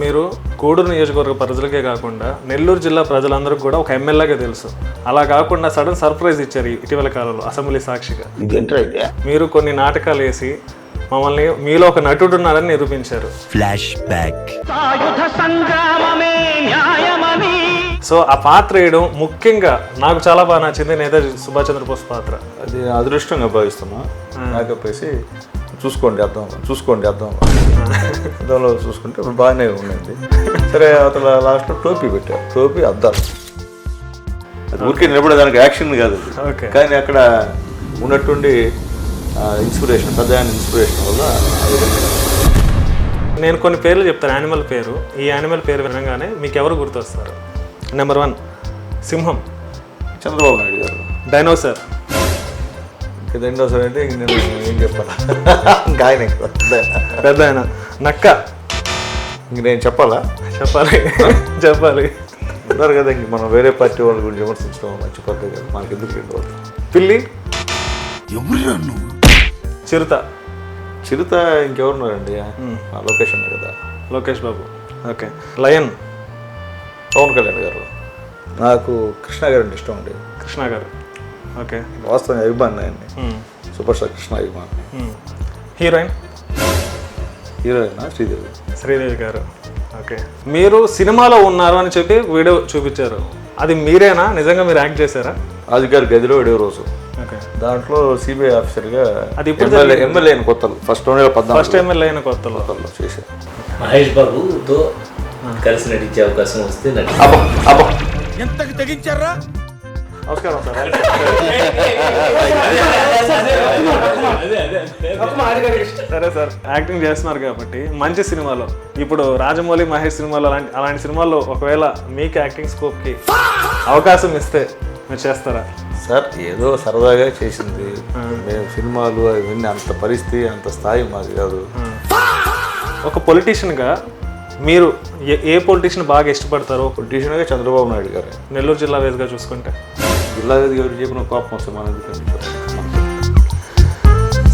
మీరు గూడూరు నియోజకవర్గ ప్రజలకే కాకుండా నెల్లూరు జిల్లా ప్రజలందరికీ కూడా ఒక ఎమ్మెల్యేగా తెలుసు. అలా కాకుండా సడన్ సర్ప్రైజ్ ఇచ్చారు ఇటీవల కాలంలో అసెంబ్లీ సాక్షిగా. మీరు కొన్ని నాటకాలు వేసి మమ్మల్ని మీలో ఒక నటుడు ఉన్నారని నిరూపించారు. Flash back. సో ఆ పాత్ర వేయడం ముఖ్యంగా నాకు చాలా బాగా నచ్చింది నేతాజీ సుభాష్ చంద్రబోస్ పాత్ర. అది అదృష్టంగా భావిస్తున్నా. నాకప్పేసి చూసుకోండి అద్దంలో చూసుకుంటే బాగానే ఉండింది. సరే అతను లాస్ట్లో టోపీ పెట్టారు. టోపీ అద్దాలు అది ఊరికే నిలబడేదానికి యాక్షన్ కాదు అది. కానీ అక్కడ ఉన్నట్టుండి ఇన్స్పిరేషన్, పెద్ద ఇన్స్పిరేషన్ వల్ల నేను కొన్ని పేర్లు చెప్తాను, యానిమల్ పేరు. ఈ యానిమల్ పేరు వినగానే మీకు ఎవరు గుర్తొస్తారు? నెంబర్ 1 సింహం, చంద్రబాబు నాయుడు గారు. డైనోసార్. డైనోసార్ అంటే నేను ఏం చెప్పాను, ఇంకా ఆయన పెద్ద ఆయన. నక్క. ఇంక నేను చెప్పాలి ఉన్నారు కదా. ఇంక మనం వేరే పార్టీ వాళ్ళ గురించి విమర్శించడం మంచి పద్ధతి కదా, మనకి ఎందుకు రెండు వాళ్ళు. పిల్లి. చిరుత ఇంకెవరున్నారండి? లోకేష్ అన్నారు కదా, లోకేష్ బాబు. ఓకే. లయన్, పవన్ కళ్యాణ్ గారు. నాకు కృష్ణ గారు అంటే ఇష్టం అండి. కృష్ణ గారు. ఓకే. వాస్తవంగా అభిమాని ఆయన్ని, సూపర్ స్టార్ కృష్ణ అభిమాని. హీరోయిన్ శ్రీదేవి గారు. ఓకే. మీరు సినిమాలో ఉన్నారు అని చెప్పి వీడియో చూపించారు, అది మీరేనా? నిజంగా మీరు యాక్ట్ చేశారా? రాజుగారి గదిలో ఏడవ రోజు. ఓకే. దాంట్లో సిబిఐ ఆఫీసర్గా అది ఇప్పుడు ఎమ్మెల్యే అయిన కొత్తలు, ఫస్ట్ ఎమ్మెల్యే అయిన కొత్తలో చేశారు. మహేష్ బాబుతో కలిసి నటించే అవకాశం వస్తే ఎంతకు తెగించారా? నమస్కారం సార్. సరే సార్, యాక్టింగ్ చేస్తున్నారు కాబట్టి మంచి సినిమాలో, ఇప్పుడు రాజమౌళి మహేష్ సినిమాలో అలాంటి సినిమాల్లో ఒకవేళ మీకు యాక్టింగ్ స్కోప్కి అవకాశం ఇస్తే మీరు చేస్తారా? సార్ ఏదో సరదాగా చేసింది, మేము సినిమాలు అవన్నీ అంత పరిస్థితి అంత స్థాయి మాది కాదు. ఒక పొలిటీషియన్గా మీరు ఏ పొలిటీషియన్ బాగా ఇష్టపడతారో? పొలిటీషియన్గా చంద్రబాబు నాయుడు గారు. నెల్లూరు జిల్లా వేదికగా చూసుకుంటే జిల్లా వేదిక గారు చెప్పిన కోపం వస్తే మన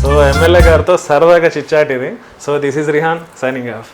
సో ఎమ్మెల్యే గారితో సరదాగా చిట్చాట్ ఇది. So this is Rehan signing off.